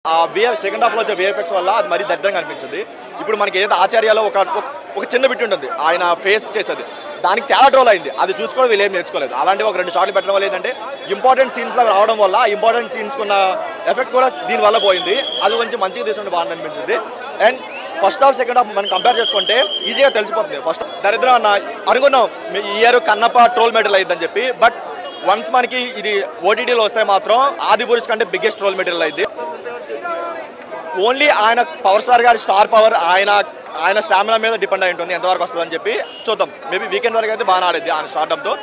Second half లో వచ్చే VFX వల్ల అది మరీ దరిద్రంగా అనిపించింది. ఇప్పుడు మనకి ఏదైతే ఆచార్యలో ఒక చిన్న బిట్ ఉంటుంది ఆయన ఫేస్ చేసేది, దానికి చాలా ట్రోల్ అయింది. అది చూసుకోవడం వీళ్ళు ఏం నేర్చుకోలేదు. అలాంటి ఒక 2 షాట్లు పెట్టడం వల్ల ఏంటంటే ఇంపార్టెంట్ సీన్స్ లాగా రావడం వల్ల ఇంపార్టెంట్ సీన్స్ కున్న ఎఫెక్ట్ కూడా దీనివల్ల పోయింది. అది కొంచెం మంచిగా తీసుకుంటే బాగుంది అనిపించింది. And first half second half మనం కంపేర్ చేసుకుంటే ఈజీగా తెలిసిపోతుంది. ఫస్ట్ దరిద్రం అన్న అనుకున్నాం ఈ ఇయర్ కన్నప్ప ట్రోల్ మెటీరియల్ అయిందని చెప్పి, బట్ వన్స్ మనకి ఇది ఓటీటీలో వస్తే మాత్రం ఆదిపురుష్ కంటే బిగ్గెస్ట్ ట్రోల్ మెటీరియల్ అయింది. ఓన్లీ ఆయన పవర్ స్టార్ గారి స్టార్ పవర్ ఆయన స్టామినా మీద డిపెండ్ అయి ఉంటుంది ఎంతవరకు వస్తుందని చెప్పి చూద్దాం. మేబీ వీకెండ్ వరకు అయితే బాగా ఆడేది ఆయన స్టార్టప్తో.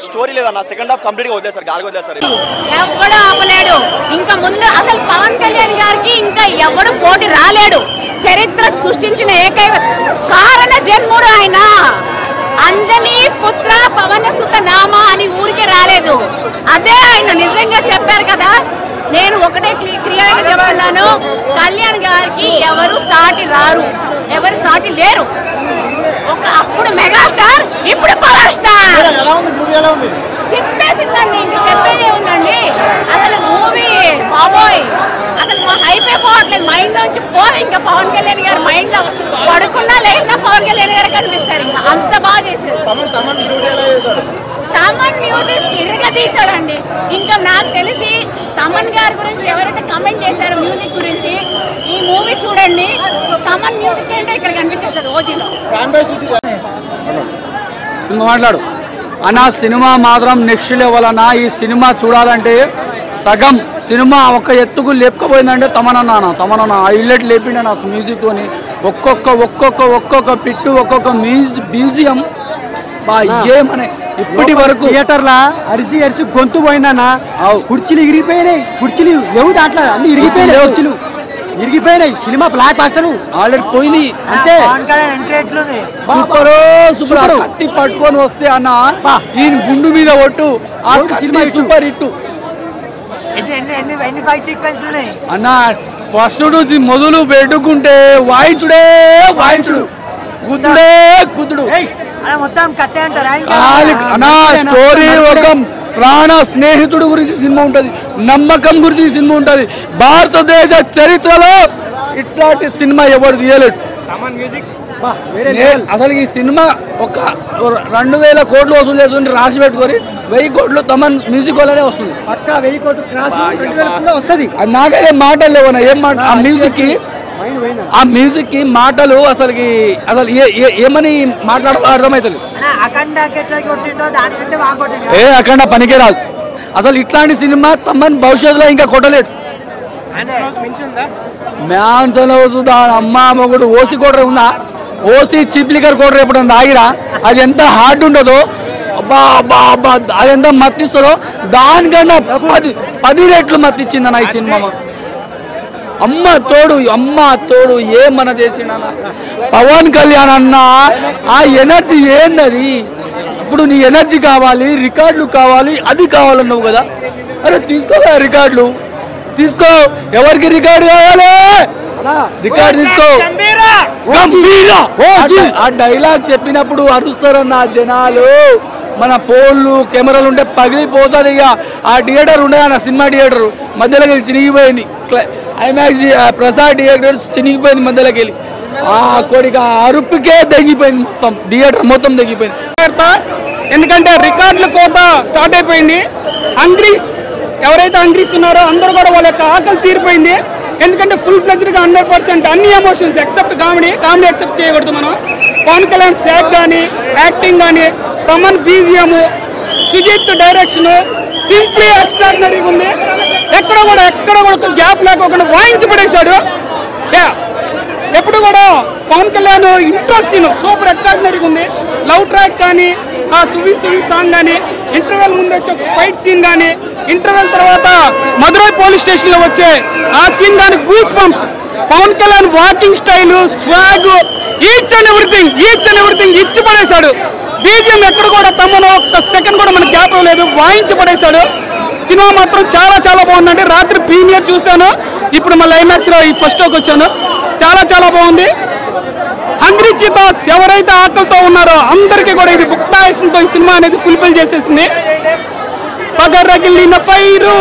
స్టోరీ లేదన్న, సెకండ్ హాఫ్ కంప్లీట్ గా వదిలేస్తారు, గాలికి వదిలేస్తారు. ఎవడు ఆపలేడు. ఇంకా ముందు అసలు పవన్ కళ్యాణ్ గారికి ఇంకా ఎవడు పోటీ రాలేడు. చరిత్ర సృష్టించిన ఏకైక కారణ జన్ముడు ఆయన. అంజనీ పుత్ర పవన సుత నామ అని ఊరికే రాలేదు. అదే ఆయన నిజంగా చెప్పారు కదా. నేను ఒకటే క్లియర్గా చెప్తున్నాను, కళ్యాణ్ గారికి ఎవరు సాటి రారు, ఎవరు సాటి లేరు. అప్పుడు మెగాస్టార్, ఇప్పుడు పవర్ స్టార్. చెప్పేసిందండి, ఇంక చెప్పేదే ఉందండి. అసలు మూవీ బాబోయ్ అసలు మా హైప్ అయిపోవట్లేదు, మైండ్ నుంచి పోదు. ఇంకా పవన్ కళ్యాణ్ గారు మైండ్ లో పడుకున్నా లేదా పవన్ కళ్యాణ్ గారు కనిపిస్తారు. ఇంకా అంత బాగా చేశారు. తమన్ మ్యూజిక్ ఇరగా తీసాడండి. ఇంకా నాకు తెలిసి తమన్ గారి గురించి ఎవరైతే కమెంట్ చేశారో మ్యూజిక్ గురించి, ఈ మూవీ చూడండి. తమన్ మ్యూజిక్ అంటే ఇక్కడ కనిపించేస్తుంది ఓజీలో. సినిమా మాట్లాడు అన్న, సినిమా మాత్రం నెక్స్ట్ లెవెల్ అన్న. ఈ సినిమా చూడాలంటే సగం సినిమా ఒక ఎత్తుకు లేపుకపోయిందంటే తమనన్న హైలైట్ లేపిండన్న మ్యూజిక్తోని. ఒక్కొక్క పిట్టు, ఒక్కొక్క మ్యూజియం ఏమనే ఇప్పటి వరకు థియేటర్లా అరిసి గొంతు పోయిందన్న. కుర్చీలు ఇరిగిపోయినాయి, కుర్చీలు లేవు దాంట్లో, అన్ని ఇరిగిపోయినాయి, కుర్చీలు ఇరిగిపోయినాయి. సినిమా బ్లాక్ బాస్టర్ ఆల్రెడీ పోయింది అంతే. సూపర్ కత్తి పట్టుకొని వస్తే అన్న ఈయన గుండు మీద ఒట్టు, ఆ సినిమా సూపర్ హిట్ అన్న. ఫస్ట్ నుంచి మొదలు పెట్టుకుంటే వాయించుడు, గుద్దుడు మొత్తం కట్టే అంటారా? స్టోరీ ఒక ప్రాణ స్నేహితుడు గురించి సినిమా ఉంటది, నమ్మకం గురించి సినిమా ఉంటది. భారతదేశ చరిత్రలో ఇట్లాంటి సినిమా ఎవరు తీయలేడు. అసలు ఈ సినిమా ఒక 2000 కోట్లు వసూలు చేస్తుంది, రాసి పెట్టుకొని 1000 కోట్లు తమన్ మ్యూజిక్ వల్లనే వస్తుంది. నాకైతే మాటలు లేవన్నా. ఏం మాట ఆ మ్యూజిక్ కి మాటలు అసలు ఏమని మాట్లాడాలో అర్థమవుతుంది. అఖండ పనికే రాదు అసలు. ఇట్లాంటి సినిమా తమన్ భవిష్యత్తులో ఇంకా కొట్టలేడు. మ్యాన్సన్ హౌస్ అమ్మ మొగుడు ఓసి కోటరే ఉందా, ఓసి చిప్లికర్ కోటరే ఎప్పుడు ఆగిరా, అది ఎంత హార్డ్ ఉంటుందో, అబ్బా అది ఎంత మత్తిస్తుందో దానికన్నా 10 రెట్లు మత్తిచ్చిందన్న ఈ సినిమా. అమ్మ తోడు ఏమన్నా చేసిండన్న పవన్ కళ్యాణ్ అన్న. ఆ ఎనర్జీ ఏందది? ఇప్పుడు నీ ఎనర్జీ కావాలి, రికార్డులు కావాలి, అది కావాలన్నావు కదా. అరే తీసుకో రికార్డులు, తీసుకో. ఎవరికి రికార్డు కావాలి? రికార్డు తీసుకో. ఆ డైలాగ్ చెప్పినప్పుడు అరుస్తారన్న జనాలు. మన పోళ్ళు కెమెరాలు ఉంటే పగిలిపోతుంది. ఇక ఆ థియేటర్ ఉండదన్న, సినిమా థియేటర్ మధ్యలోకి వెళ్ళి చినిగిపోయింది. ఐమాక్స్ ప్రసాద్ థియేటర్ చినిగిపోయింది మధ్యలోకి వెళ్ళి. ఆ కోడికి అరుపుకే తగ్గిపోయింది, మొత్తం థియేటర్ మొత్తం తగ్గిపోయింది. ఎందుకంటే రికార్డుల కోత స్టార్ట్ అయిపోయింది. ఎవరైతే హంగ్రీస్ ఉన్నారో అందరూ కూడా వాళ్ళ యొక్క ఆకలి తీరిపోయింది. ఎందుకంటే ఫుల్ ఫ్లెజ్డ్గా 100% అన్ని ఎమోషన్స్ ఎక్సెప్ట్ కామెడీ ఎక్సెప్ట్ చేయకూడదు మనం. పవన్ కళ్యాణ్ శాక్ కానీ, యాక్టింగ్ కానీ, Thaman BGM, Sujeeth direction simply ఎక్స్ట్రాడినరీగా ఉంది. ఎక్కడ కూడా గ్యాప్ లేకుండా వాయించి పడేశాడు. ఎప్పుడు కూడా Pawan Kalyan intro scene super ఎక్స్ట్రాడినరీగా ఉంది. లవ్ ట్రాక్ కానీ, ఆ సువి సాంగ్ కానీ, ఇంటర్వెల్ ముందు వచ్చే ఫైట్ సీన్ కానీ, ఇంటర్వెల్ తర్వాత మధురై పోలీస్ స్టేషన్ లో వచ్చే ఆ సీన్ కానీ, goose bumps. Pawan Kalyan walking style, swag, each and everything ఇచ్చి పడేశాడు. బీజిఎం ఎక్కడ కూడా తమను ఒక్క సెకండ్ కూడా మనకు గ్యాప్ లేదు, వాయించి పడేశాడు. సినిమా మాత్రం చాలా బాగుందండి. రాత్రి ప్రీమియర్ చూశాను, ఇప్పుడు మళ్ళీ ఐమాక్స్ లో ఈ ఫస్ట్ షోకి వచ్చాను. చాలా బాగుంది. హంగ్రీ చీతాస్ ఎవరైతే ఆకలితో ఉన్నారో అందరికీ కూడా ఇది బుక్తాయిసంతో ఈ సినిమా అనేది ఫుల్ఫిల్ చేసేసింది. పగరగిలిన ఫైరు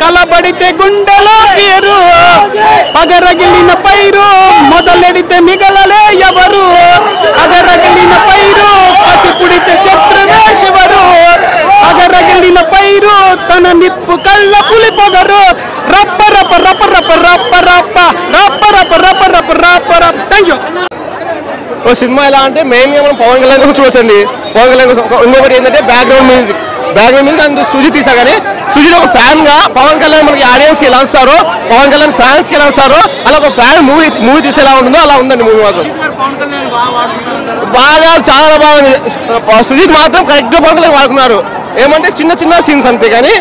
కలబడితే గుండెలో పేరు పగరగిలిన ఫైరు మొదలెడితే మిగలలే ఎవరు పగరగిలిన ఫైరు పసిపుడితే శత్రువే శివరు పగరగిలిన ఫైరు తన నిప్పు కళ్ళ పులి పొగరు రప్ప రప్ప రప్ప రప్ప రప్ప రప్ప రప్ప రప్ప రప్ప రప్ప రప్ప రప్ప థ్యాంక్ యూ. ఓ సినిమా ఎలా అంటే మెయిన్గా మనం పవన్ కళ్యాణ్ గురించి చూడొచ్చండి. పవన్ కళ్యాణ్ ఇంకొకటి ఏంటంటే బ్యాక్గ్రౌండ్ మ్యూజిక్ అందు సుజిత్ తీసా కానీ సుజిత్ ఒక ఫ్యాన్ గా పవన్ కళ్యాణ్ మనకి ఆడియన్స్ ఎలా వస్తారో పవన్ కళ్యాణ్ ఫ్యాన్స్ ఎలా వస్తారో అలా ఒక ఫ్యాన్ మూవీ తీసే ఎలా ఉంటుందో అలా ఉందండి మూవీ మాత్రం. బాగా చాలా బాగుంది. సుజిత్ మాత్రం కరెక్ట్ గా పవన్ కళ్యాణ్ వాడుకున్నారు. ఏమంటే చిన్న చిన్న సీన్స్ అంతే కానీ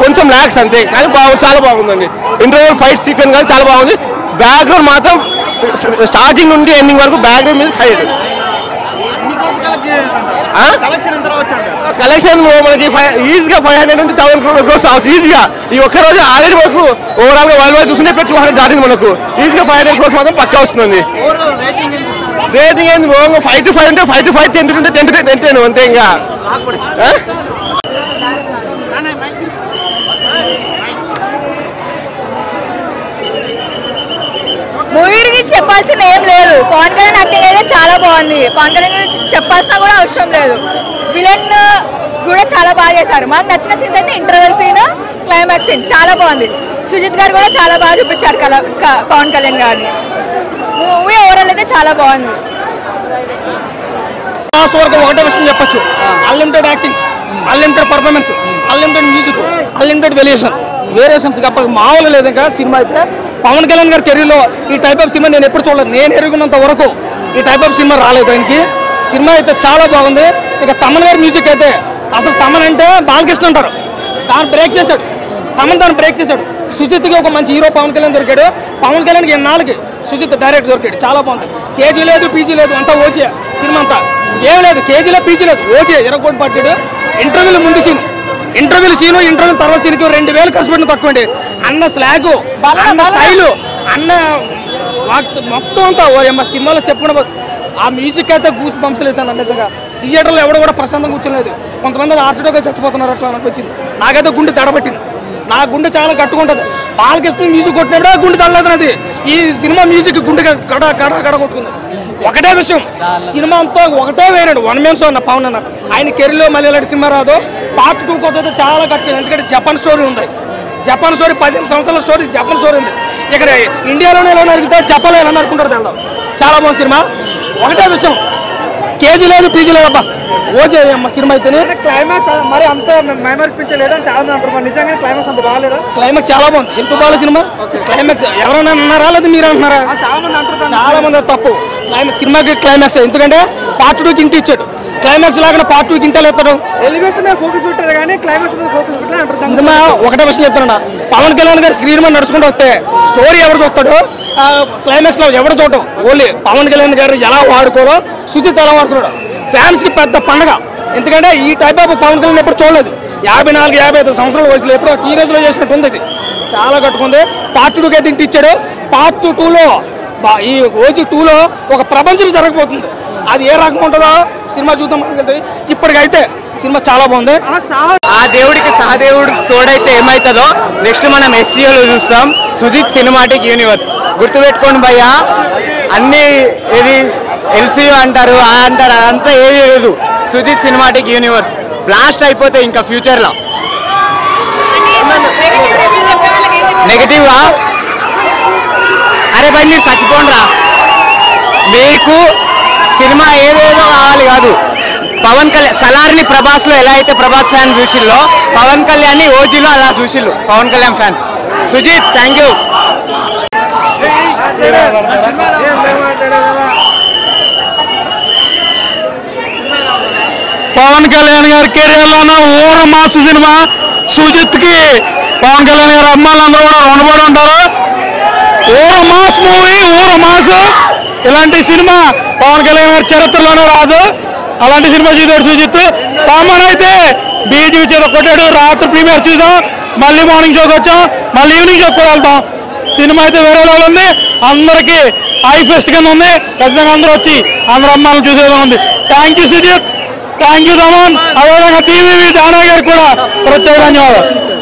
కొంచెం ల్యాక్స్ అంతే కానీ చాలా బాగుందండి. ఇంటర్వెల్ ఫైట్ సీక్వెన్స్ కానీ చాలా బాగుంది. బ్యాక్గ్రౌండ్ మాత్రం స్టార్టింగ్ నుండి ఎండింగ్ వరకు బ్యాక్గ్రౌండ్ మీద హైలైట్. కలెక్షన్ మనకి ఈజీగా 500 నుండి 1000 crores అవచ్చు ఈజీగా. ఈ ఒక్క రోజు ఆల్రెడీ మనకు ఓవరాల్ గా వరల్డ్ వైడ్ చూస్తుంటే 200 దాటింది మనకు. ఈజీగా 500 crores మాత్రం పక్కా వస్తుంది. రేటింగ్ ఏంది 5 to 5 అంటే 5 to 5, 10 to 10, 10 to 10 అంతే. ఇంకా మూవీ గురించి చెప్పాల్సిన ఏం లేదు. పవన్ కళ్యాణ్ యాక్టింగ్ అయితే చాలా బాగుంది. పవన్ కళ్యాణ్ గురించి చెప్పాల్సిన కూడా అవసరం లేదు. విలన్ కూడా చాలా బాగా చేశారు. మాకు నచ్చిన సీన్స్ అయితే ఇంటర్వెల్ సీన్, క్లైమాక్స్ సీన్ చాలా బాగుంది. సుజిత్ గారు కూడా చాలా బాగా చూపించారు పవన్ కళ్యాణ్ గారిని. మూవీ ఓవరాల్ అయితే చాలా బాగుంది. లాస్ట్ వరకు ఒకటే విషయం చెప్పొచ్చు. Unlimited acting, unlimited performance, unlimited music, unlimited variations తప్ప మామూలు లేదు. ఇంకా సినిమా అయితే పవన్ కళ్యాణ్ గారి కెరీర్లో ఈ టైప్ ఆఫ్ సినిమా నేను ఎప్పుడు చూడలేదు. నేను ఎరుగున్నంత వరకు ఈ టైప్ ఆఫ్ సినిమా రాలేదు ఆయనకి. సినిమా అయితే చాలా బాగుంది. ఇక తమన్ గారి మ్యూజిక్ అయితే అసలు తమన్ అంటే బాలకృష్ణ అంటారు, దాన్ని బ్రేక్ చేశాడు. దాన్ని బ్రేక్ చేశాడు. సుజిత్కి ఒక మంచి హీరో పవన్ కళ్యాణ్ దొరికాడు. పవన్ కళ్యాణ్కి ఎన్నాళ్ళకి సుజిత్ డైరెక్ట్ దొరికాడు. చాలా బాగుంది. కేజీ లేదు, పీజీ లేదు, అంతా ఓచే సినిమా అంతా. ఏం లేదు, కేజీలో పీజీ లేదు, ఓచే ఎరగొట్టి పట్టాడు. ఇంటర్వ్యూలు ముందు సీన్, ఇంటర్వ్యూ తర్వాత సీన్కి 2000 ఖర్చు పెట్టిన తక్కువ అండి. అన్న స్లాగ్, అన్న స్టైలు, అన్న మొత్తం అంతా సినిమాలో చెప్పుకున్న ఆ మ్యూజిక్ అయితే గూస్ బంప్స్ లేసాను. నిజంగా థియేటర్లో ఎవడో కూడా ప్రశాంతంగా కూర్చోలేదు. కొంతమంది ఆర్టిడోగా చచ్చిపోతున్నారు అట్లా అనిపించింది. నాకైతే గుండె దడబట్టింది. నా గుండె చాలా కట్టుకుంటుంది. బాలకృష్ణ మ్యూజిక్ కొట్టినప్పుడే గుండె తడలేదు. అది ఈ సినిమా మ్యూజిక్ గుండె కడ కొట్టుకుంది. ఒకటే విషయం, సినిమా అంతా ఒకటే వేరాడు. 1 man షో అన్న పవన్ అన్న. ఆయన కెరీర్లో మళ్ళీ ఇలాంటి సినిమా రాదు. పార్ట్ 2 కోసం అయితే చాలా కట్టుకుంది. ఎందుకంటే జపాన్ స్టోరీ ఉంది. జపాన్ స్టోరీ 15 సంవత్సరాల స్టోరీ, జపాన్ స్టోరీ ఉంది. ఇక్కడ ఇండియాలోనే ఎలా నరికితే జపాన్లో ఎలా నరుకుంటారు తెల్దా. చాలా బాగుంది సినిమా. ఒకటే విషయం, కేజీ లేదు, పీజీ లేదు. అబ్బా ఓజే అమ్మ సినిమా అయితే. క్లైమాక్స్ మరి అంత మైమర్పించలేదని చాలా మంది అంటారు. నిజంగా క్లైమాక్స్ అంత బాగాలేదా? క్లైమాక్స్ చాలా బాగుంది. ఎంత బాగా సినిమా క్లైమాక్స్ ఎవరైనా అన్నారా లేదా మీరు అంటున్నారా? చాలా మంది అంటారు. చాలా మంది తప్పు. సినిమాకి క్లైమాక్స్ ఎందుకంటే పార్ట్ 2కి ఇంటి ఇచ్చాడు. క్లైమాక్స్ లాగా పార్ట్ 2కి ఇంటలు ఎత్తాడు. ఎలివేషన్ మీద ఫోకస్ పెట్టారు కానీ క్లైమాక్స్ మీద ఫోకస్ పెట్టారు అంటారు. సినిమా ఒకటే విషయం చెప్తాను, పవన్ కళ్యాణ్ గారు స్క్రీన్ మీద నడుచుకుంటూ వస్తే స్టోరీ ఎవరు చూస్తాడో, క్లైమాక్స్ లో ఎవరు చూడటం, ఓన్లీ పవన్ కళ్యాణ్ గారు ఎలా వాడుకోవడం, సుజిత్ ఎలా వాడుకున్నాడు. ఫ్యాన్స్ కి పెద్ద పండగ. ఎందుకంటే ఈ టైప్ ఆఫ్ పవన్ కళ్యాణ్ ఎప్పుడు చూడలేదు. 54, 55 సంవత్సరాల వయసులో ఎప్పుడో టీనేజ్ లో చేసినట్టు ఉంది. ఇది చాలా కట్టుకుంది. పార్ట్ 2కి అయితే ఇంటి ఇచ్చాడు. పార్ట్ 2లో ఈ ఓజీ 2లో ఒక ప్రపంచం జరగబోతుంది. అది ఏ రకం ఉంటుందో సినిమా చూద్దాం. ఇప్పటికైతే సినిమా చాలా బాగుంది. ఆ దేవుడికి సహదేవుడు తోడైతే ఏమవుతుందో నెక్స్ట్ మనం ఎస్సీఓలో చూస్తాం. సుజిత్ సినిమాటిక్ యూనివర్స్ గుర్తుపెట్టుకోండి భయ్యా. అన్ని ఏది ఎల్సీయూ అంటారు అంటారు, అదంతా ఏది లేదు. సుజిత్ సినిమాటిక్ యూనివర్స్ బ్లాస్ట్ అయిపోతే ఇంకా ఫ్యూచర్లో. నెగటివ్గా అరే భయ్ మీరు చచ్చిపోండిరా. మీకు సినిమా ఏదేదో కావాలి కాదు. పవన్ కళ్యాణ్ సలార్ని ప్రభాస్లో ఎలా అయితే ప్రభాస్ ఫ్యాన్ చూసిల్లో, పవన్ కళ్యాణ్ని ఓజీలో అలా చూసిల్లు Pawan Kalyan fans. Sujeeth thank you. Pawan Kalyan గారి కెరీర్లో ఊర మాస్ సినిమా. సుజిత్ కి పవన్ కళ్యాణ్ గారి అమ్మాయిలందరూ కూడా రుణపడి ఉంటారు. ఊర మాస్ మూవీ, ఊర మాస్. ఇలాంటి సినిమా పవన్ కళ్యాణ్ గారి చరిత్రలోనే రాదు. అలాంటి సినిమా చూసాడు సుజిత్. కామన్ అయితే బీజేపీ చేత కొట్టాడు. రాత్రి ప్రీమియర్ చూసాం, మళ్ళీ మార్నింగ్ షోకి వచ్చాం, మళ్ళీ ఈవినింగ్ షోకి కూడా వెళ్తాం. సినిమా అయితే వేరే లెవెల్ ఉంది. అందరికీ ఐ ఫెస్ట్ కింద ఉంది. ఖచ్చితంగా అందరూ వచ్చి అందరూ అమ్మాయిలను చూసేలా ఉంది. Thank you Sujeeth. Thank you Thaman. అదేవిధంగా టీవీ జానా గారికి కూడా ప్రత్యేక ధన్యవాదాలు.